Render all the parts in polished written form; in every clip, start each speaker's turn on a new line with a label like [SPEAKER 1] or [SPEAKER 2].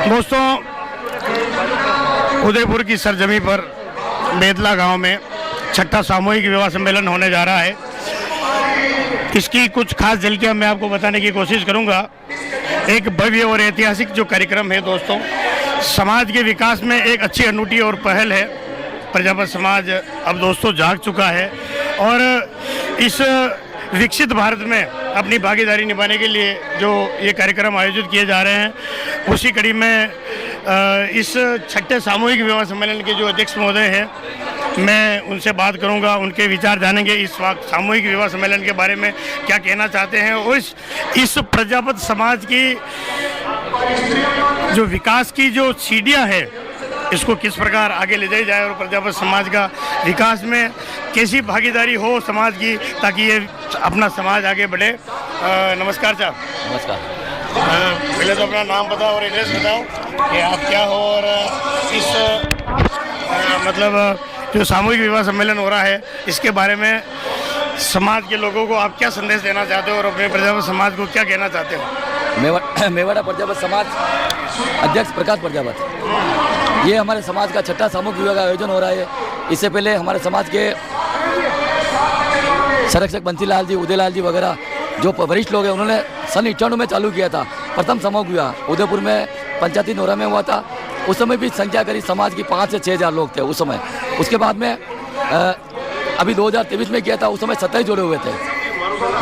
[SPEAKER 1] दोस्तों, उदयपुर की सरजमी पर बेतला गांव में छठा सामूहिक विवाह सम्मेलन होने जा रहा है। इसकी कुछ खास झलकियां मैं आपको बताने की कोशिश करूंगा। एक भव्य और ऐतिहासिक जो कार्यक्रम है दोस्तों, समाज के विकास में एक अच्छी अनूठी और पहल है। प्रजापत समाज अब दोस्तों जाग चुका है और इस विकसित भारत में अपनी भागीदारी निभाने के लिए जो ये कार्यक्रम आयोजित किए जा रहे हैं, उसी कड़ी में इस छठे सामूहिक विवाह सम्मेलन के जो अध्यक्ष महोदय हैं, मैं उनसे बात करूंगा, उनके विचार जानेंगे इस वक्त सामूहिक विवाह सम्मेलन के बारे में क्या कहना चाहते हैं और इस प्रजापत समाज की जो विकास की जो सीढ़ियां हैं, इसको किस प्रकार आगे ले जाई जाए और प्रजापत समाज का विकास में कैसी भागीदारी हो समाज की, ताकि ये अपना समाज आगे बढ़े। नमस्कार साहब।
[SPEAKER 2] नमस्कार।
[SPEAKER 1] पहले तो अपना नाम बताओ और एड्रेस बताओ कि आप क्या हो और इस मतलब जो सामूहिक विवाह सम्मेलन हो रहा है, इसके बारे में समाज के लोगों को आप क्या संदेश देना चाहते हो और अपने प्रजापत समाज को क्या कहना चाहते हो?
[SPEAKER 2] मेवाड़ा प्रजापत समाज अध्यक्ष प्रकाश प्रजापत, ये हमारे समाज का छठा सामूहिक विवाह का आयोजन हो रहा है। इससे पहले हमारे समाज के संरक्षक बंसीलाल जी, उदयलाल जी वगैरह जो वरिष्ठ लोग हैं, उन्होंने सन 91 में चालू किया था प्रथम सामूहिक विवाह। उदयपुर में पंचायती नोरा में हुआ था। उस समय भी संख्या करीब समाज की 5 से 6 हज़ार लोग थे उस समय। उसके बाद में अभी 2023 में किया था, उस समय 27 जोड़े हुए थे,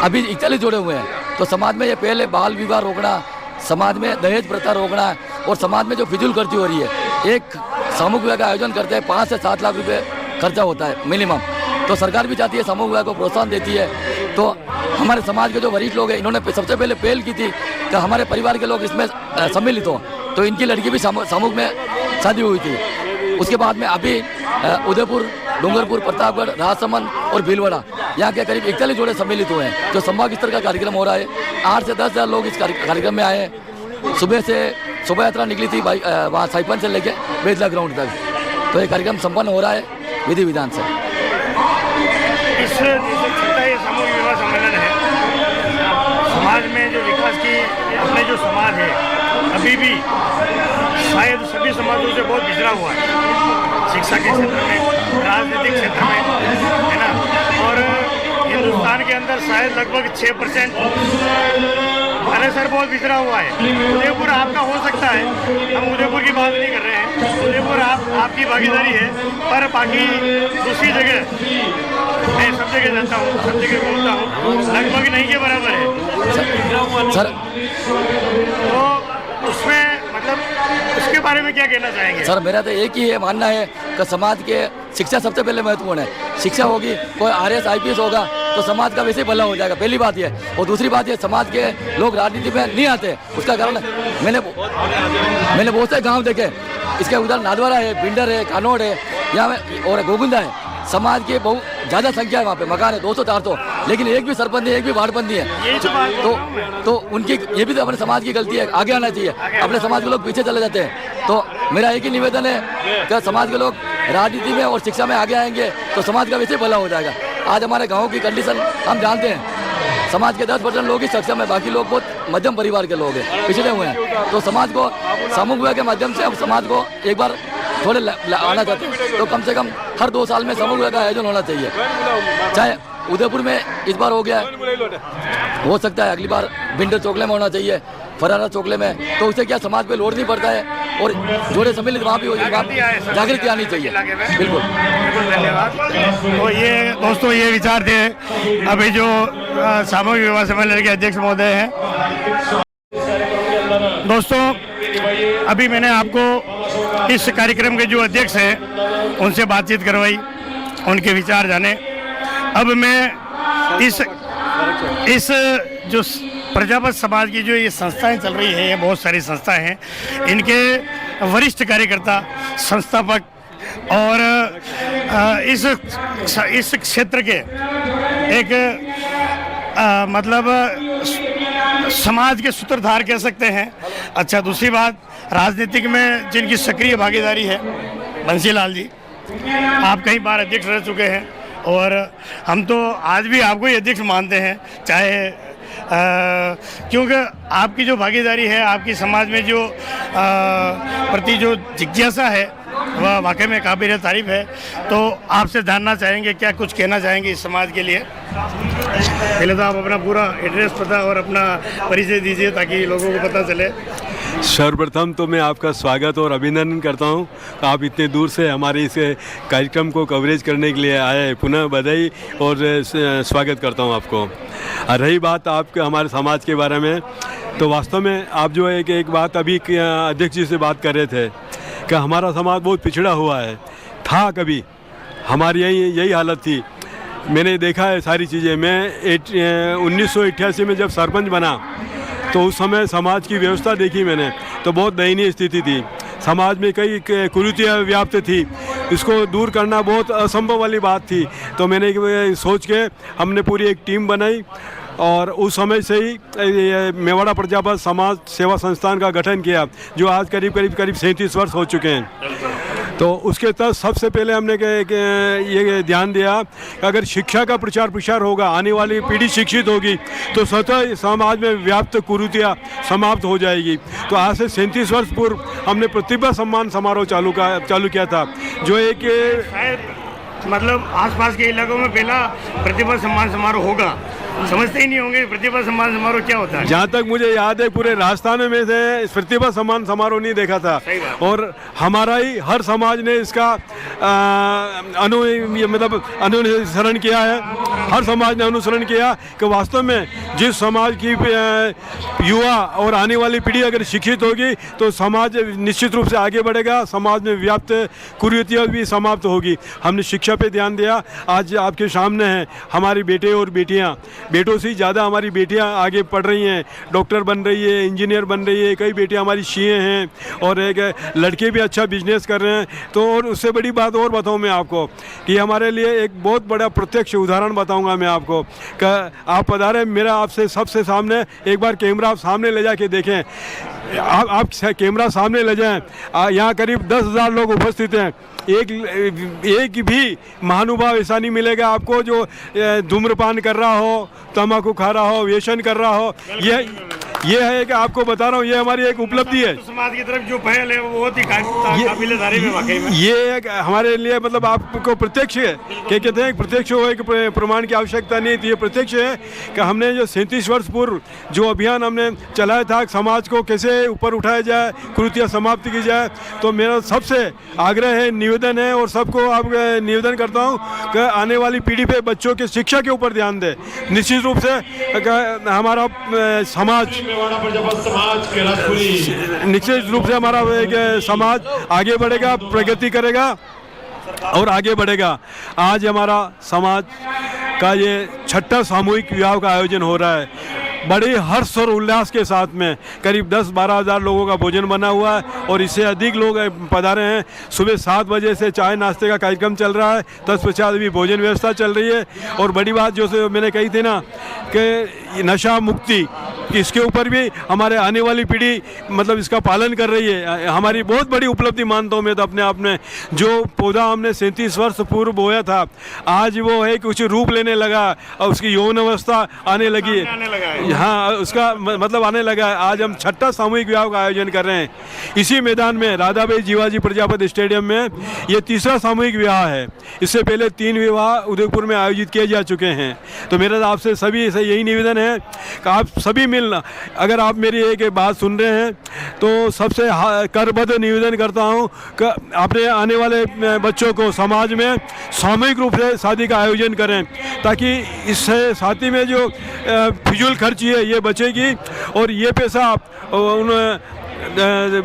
[SPEAKER 2] अभी 41 जोड़े हुए हैं। तो समाज में ये पहले बाल विवाह रोकना, समाज में दहेज प्रथा रोकना और समाज में जो फिजूल खर्ची हो रही है, एक सामूहिक विवाह का आयोजन करते हैं 5 से 7 लाख रुपए खर्चा होता है मिनिमम। तो सरकार भी चाहती है सामूहिक विवाह को प्रोत्साहन देती है। तो हमारे समाज के जो वरिष्ठ लोग हैं, इन्होंने सबसे पहले पहल की थी कि हमारे परिवार के लोग इसमें सम्मिलित हों। तो इनकी लड़की भी सामूहिक में शादी हुई थी। उसके बाद में अभी उदयपुर, डूंगरपुर, प्रतापगढ़, राजसमंद और भीलवाड़ा, यहाँ के करीब 41 जोड़े सम्मिलित हुए हैं। जो संभाग स्तर का कार्यक्रम हो रहा है, 8 से 10 हज़ार लोग इस कार्यक्रम में आए हैं। सुबह से शोभा यात्रा निकली थी वहाँ साइपन से लेके बेतला ग्राउंड तक। तो ये कार्यक्रम संपन्न हो रहा है विधि विधान से।
[SPEAKER 1] इस छठा ये सामूहिक विवाह सम्मेलन है, समाज में जो विकास की अपने जो समाज है, अभी भी शायद सभी समाजों से बहुत पिछड़ा हुआ है। शिक्षा के क्षेत्र में, राजनीतिक क्षेत्र में, है ना। और हिंदुस्तान के अंदर शायद लगभग 6% सर बहुत पिछड़ा हुआ है। उदयपुर आपका हो सकता है, हम उदयपुर की बात नहीं कर रहे हैं, उदयपुर आपकी भागीदारी है, पर बाकी दूसरी जगह मैं सब जगह जाता हूँ, सब जगह घूमता हूँ, लगभग नहीं के बराबर है
[SPEAKER 2] सर।
[SPEAKER 1] तो उसमें मतलब उसके बारे में क्या कहना चाहेंगे?
[SPEAKER 2] सर, मेरा तो एक ही मानना है कि समाज के शिक्षा सबसे पहले महत्वपूर्ण है। शिक्षा होगी, कोई RS IPS होगा तो समाज का वैसे भला हो जाएगा, पहली बात ये। और दूसरी बात ये, समाज के लोग राजनीति में नहीं आते। उसका कारण मैंने बहुत से गांव देखे, इसके उदाहरण नादवारा है, बिंडर है, कानोड़ है, यहाँ और गोविंदा है। समाज के बहुत ज़्यादा संख्या है, वहाँ पे मकान है 200-400, लेकिन एक भी सरपंच नहीं, एक भी वार्ड बंदी है। तो उनकी ये भी तो अपने समाज की गलती है, आगे आना चाहिए। अपने समाज के लोग पीछे चले जाते हैं। तो मेरा एक ही निवेदन है कि समाज के लोग राजनीति में और शिक्षा में आगे आएंगे तो समाज का वैसे भला हो जाएगा। आज हमारे गाँव की कंडीशन हम जानते हैं, समाज के 10% लोग ही सक्षम है, बाकी लोग बहुत मध्यम परिवार के लोग हैं, पिछड़े हुए हैं। तो समाज को सामूहिक विवाह के माध्यम से अब समाज को एक बार थोड़े आना चाहते हैं, तो कम से कम हर 2 साल में सामूहिक विवाह का आयोजन होना चाहिए। चाहे उदयपुर में इस बार हो गया, हो सकता है अगली बार बिंडर चोकले में होना चाहिए, फरारा चोकले में। तो उससे क्या समाज पे लोड नहीं पड़ता है और जोड़े सम्मिलित वहाँ भी हो जाए, जागृति आनी चाहिए। बिल्कुल,
[SPEAKER 1] धन्यवाद। तो ये दोस्तों, ये विचार थे अभी जो सामूहिक विवाह सम्मेलन के अध्यक्ष महोदय हैं। दोस्तों, अभी मैंने आपको इस कार्यक्रम के जो अध्यक्ष हैं उनसे बातचीत करवाई, उनके विचार जाने। अब मैं इस जो प्रजापत समाज की जो ये संस्थाएं चल रही हैं, ये बहुत सारी संस्थाएं हैं, इनके वरिष्ठ कार्यकर्ता, संस्थापक और इस क्षेत्र के एक मतलब समाज के सूत्रधार कह सकते हैं। अच्छा, दूसरी बात, राजनीतिक में जिनकी सक्रिय भागीदारी है, बंसीलाल जी, आप कई बार अध्यक्ष रह चुके हैं और हम तो आज भी आपको ही अध्यक्ष मानते हैं, चाहे क्योंकि आपकी जो भागीदारी है, आपकी समाज में जो प्रति जो जिज्ञासा है वह वाकई में काबिल तारीफ है। तो आपसे जानना चाहेंगे, क्या कुछ कहना चाहेंगे इस समाज के लिए? पहले तो आप अपना पूरा एड्रेस, पता और अपना परिचय दीजिए ताकि लोगों को पता चले।
[SPEAKER 3] सर्वप्रथम तो मैं आपका स्वागत और अभिनंदन करता हूं। आप इतने दूर से हमारे इस कार्यक्रम को कवरेज करने के लिए आए हैं, पुनः बधाई और स्वागत करता हूं आपको। रही बात आपके हमारे समाज के बारे में, तो वास्तव में आप जो एक बात अभी अध्यक्ष जी से बात कर रहे थे कि हमारा समाज बहुत पिछड़ा हुआ है। था कभी हमारी यही हालत थी। मैंने देखा है सारी चीज़ें। मैं 1988 में जब सरपंच बना तो उस समय समाज की व्यवस्था देखी मैंने, तो बहुत दयनीय स्थिति थी। समाज में कई कुरीतियाँ व्याप्त थी, इसको दूर करना बहुत असंभव वाली बात थी। तो मैंने सोच के हमने पूरी एक टीम बनाई और उस समय से ही मेवाड़ा प्रजापत समाज सेवा संस्थान का गठन किया, जो आज करीब 37 वर्ष हो चुके हैं। तो उसके तहत सबसे पहले हमने ये ध्यान दिया कि अगर शिक्षा का प्रचार प्रसार होगा, आने वाली पीढ़ी शिक्षित होगी, तो स्वतः समाज में व्याप्त कुरीतियाँ समाप्त हो जाएगी। तो आज से 37 वर्ष पूर्व हमने प्रतिभा सम्मान समारोह चालू किया था, जो एक
[SPEAKER 1] मतलब आसपास के इलाकों में पहला प्रतिभा सम्मान समारोह होगा। समझते ही नहीं होंगे प्रतिभा सम्मान समारोह क्या होता है।
[SPEAKER 3] जहाँ तक मुझे याद है पूरे राजस्थान में से प्रतिभा सम्मान समारोह नहीं देखा था, और हमारा ही हर समाज ने इसका अनुसरण किया है। हर समाज ने अनुसरण किया कि वास्तव में जिस समाज की युवा और आने वाली पीढ़ी अगर शिक्षित होगी तो समाज निश्चित रूप से आगे बढ़ेगा, समाज में व्याप्त कुरीतियाँ भी समाप्त होगी। हमने शिक्षा पे ध्यान दिया। आज आपके सामने हैं हमारे बेटे और बेटियाँ। बेटों से ज़्यादा हमारी बेटियां आगे पढ़ रही हैं, डॉक्टर बन रही है, इंजीनियर बन रही है, कई बेटियां हमारी सीए हैं, और एक लड़के भी अच्छा बिजनेस कर रहे हैं। तो और उससे बड़ी बात और बताऊं मैं आपको कि हमारे लिए एक बहुत बड़ा प्रत्यक्ष उदाहरण बताऊंगा मैं आपको कि आप पधारे मेरा आपसे सबसे सामने एक बार कैमरा आप सामने ले जाके देखें। आप कैमरा सामने ले जाएं। यहाँ करीब 10,000 लोग उपस्थित हैं। एक भी महानुभाव ऐसा नहीं मिलेगा आपको जो धूम्रपान कर रहा हो, तंबाकू खा रहा हो, व्यसन कर रहा हो। ये है कि आपको बता रहा हूँ, ये हमारी एक उपलब्धि है।
[SPEAKER 1] तो समाज की तरफ जो पहल है वो बहुत ही काबिल तारीफ है वाकई में।
[SPEAKER 3] ये हमारे लिए मतलब आपको प्रत्यक्ष है, क्या कहते हैं, प्रत्यक्ष हो, एक प्रमाण की आवश्यकता नहीं थी। ये प्रत्यक्ष है कि हमने जो 37 वर्ष पूर्व जो अभियान हमने चलाया था, समाज को कैसे ऊपर उठाया जाए, कुरीतियाँ समाप्त की जाए। तो मेरा सबसे आग्रह है, निवेदन है, और सबको आप निवेदन करता हूँ कि आने वाली पीढ़ी पे बच्चों के शिक्षा के ऊपर ध्यान दें। निश्चित रूप से हमारा समाज निश्चित रूप से हमारा समाज आगे बढ़ेगा, प्रगति करेगा और आगे बढ़ेगा। आज हमारा समाज का ये 6ठा सामूहिक विवाह का आयोजन हो रहा है। बड़े हर्ष और उल्लास के साथ में करीब 10-12 हज़ार लोगों का भोजन बना हुआ है, और इससे अधिक लोग पधारे हैं। सुबह 7 बजे से चाय नाश्ते का कार्यक्रम चल रहा है, तत्पश्चात अभी भोजन व्यवस्था चल रही है। और बड़ी बात जो मैंने कही थी ना कि नशा मुक्ति, इसके ऊपर भी हमारे आने वाली पीढ़ी मतलब इसका पालन कर रही है। हमारी बहुत बड़ी उपलब्धि मानता हूँ मैं तो अपने आप में। जो पौधा हमने 37 वर्ष पूर्व बोया था, आज वो है कुछ रूप लेने लगा और उसकी यौन अवस्था आने लगी। हाँ, उसका मतलब आने लगा है। आज हम 6ठा सामूहिक विवाह का आयोजन कर रहे हैं इसी मैदान में, राधाबाई जीवाजी प्रजापति स्टेडियम में। ये तीसरा सामूहिक विवाह है। इससे पहले 3 विवाह उदयपुर में आयोजित किए जा चुके हैं। तो मेरा आपसे सभी से यही निवेदन है कि आप सभी मिलना, अगर आप मेरी एक बात सुन रहे हैं तो सबसे करबद्ध निवेदन करता हूँ कि अपने आने वाले बच्चों को समाज में सामूहिक रूप से शादी का आयोजन करें, ताकि इससे साथी में जो फिजूल खर्ची है ये बचेगी, और ये पैसा आप उन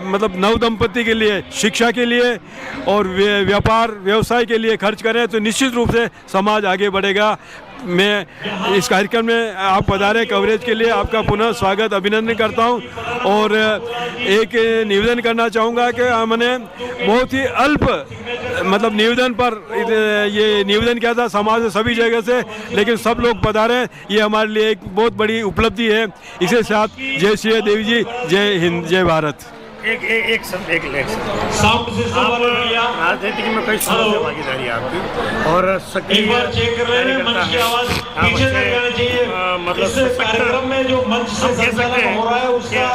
[SPEAKER 3] मतलब नव दंपति के लिए, शिक्षा के लिए और व्यापार व्यवसाय के लिए खर्च करें तो निश्चित रूप से समाज आगे बढ़ेगा। मैं इस कार्यक्रम में आप पधारे कवरेज के लिए आपका पुनः स्वागत अभिनंदन करता हूं, और एक निवेदन करना चाहूँगा कि हमने बहुत ही अल्प मतलब निवेदन पर ये निवेदन किया था समाज से सभी जगह से, लेकिन सब लोग पधारे, ये हमारे लिए एक बहुत बड़ी उपलब्धि है। इसे साथ जय श्री देवी जी, जय हिंद, जय भारत।
[SPEAKER 1] एक शब्द
[SPEAKER 4] साउंड सिस्टम वाले भैया
[SPEAKER 1] राजनीति में कई सालों से भागीदारी है आपकी और सक्रिय
[SPEAKER 4] एक बार चेक कर रहे हैं मंच की आवाज पीछे तक जानी चाहिए।
[SPEAKER 1] मतलब
[SPEAKER 4] इस कार्यक्रम में जो मंच से संचालन हो रहा है उसका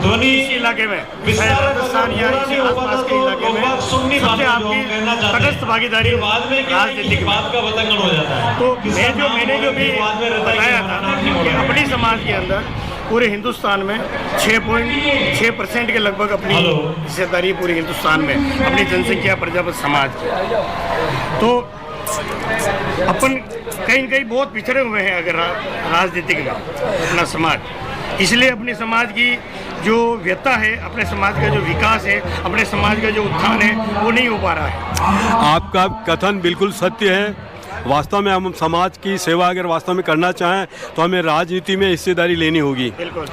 [SPEAKER 4] ध्वनि
[SPEAKER 1] इस इलाके में
[SPEAKER 4] विस्तार
[SPEAKER 1] राजस्थान या इसी आसपास के इलाके में
[SPEAKER 4] सुननी
[SPEAKER 1] सबसे
[SPEAKER 4] बात
[SPEAKER 1] आपकी
[SPEAKER 4] कहना चाहते
[SPEAKER 1] तटस्थ भागीदारी
[SPEAKER 4] बाद में क्या है कि
[SPEAKER 1] राजनीतिक
[SPEAKER 4] बात का बतंगड़ हो जाता है।
[SPEAKER 1] तो मैंने जो भी बताया था कि अपनी समाज के अंदर पूरे हिंदुस्तान में 6.6% के लगभग अपनी हिस्सेदारी पूरे हिंदुस्तान में अपनी जनसंख्या प्रजापत समाज की। तो अपन कहीं कहीं बहुत पिछड़े हुए हैं अगर राजनीतिक में अपना समाज, इसलिए अपने समाज की जो व्यथा है, अपने समाज का जो विकास है, अपने समाज का जो उत्थान है वो नहीं हो पा रहा है।
[SPEAKER 3] आपका कथन बिल्कुल सत्य है। वास्तव में हम समाज की सेवा अगर वास्तव में करना चाहें तो हमें राजनीति में हिस्सेदारी लेनी होगी
[SPEAKER 1] बिल्कुल।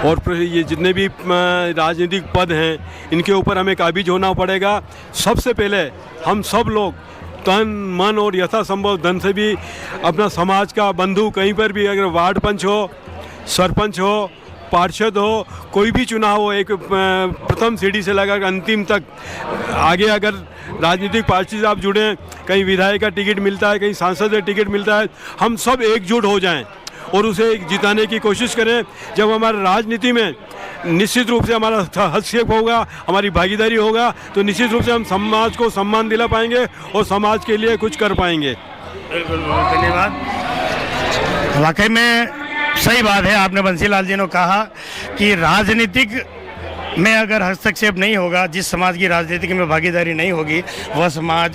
[SPEAKER 3] और ये जितने भी राजनीतिक पद हैं इनके ऊपर हमें काबिज होना पड़ेगा। सबसे पहले हम सब लोग तन मन और यथासंभव धन से भी अपना समाज का बंधु कहीं पर भी अगर वार्ड पंच हो, सरपंच हो, पार्षद हो, कोई भी चुनाव हो, एक प्रथम सीढ़ी से लेकर अंतिम तक आगे अगर राजनीतिक पार्टी से आप जुड़ें, कहीं विधायक का टिकट मिलता है, कहीं सांसद का टिकट मिलता है, हम सब एकजुट हो जाएं और उसे जिताने की कोशिश करें। जब हमारे राजनीति में निश्चित रूप से हमारा हस्तक्षेप होगा, हमारी भागीदारी होगा, तो निश्चित रूप से हम समाज को सम्मान दिला पाएंगे और समाज के लिए कुछ कर पाएंगे।
[SPEAKER 1] बिल्कुल, बहुत धन्यवाद। वाकई में सही बात है, आपने बंसीलाल जी ने कहा कि राजनीतिक में अगर हस्तक्षेप नहीं होगा, जिस समाज की राजनीतिक में भागीदारी नहीं होगी, वह समाज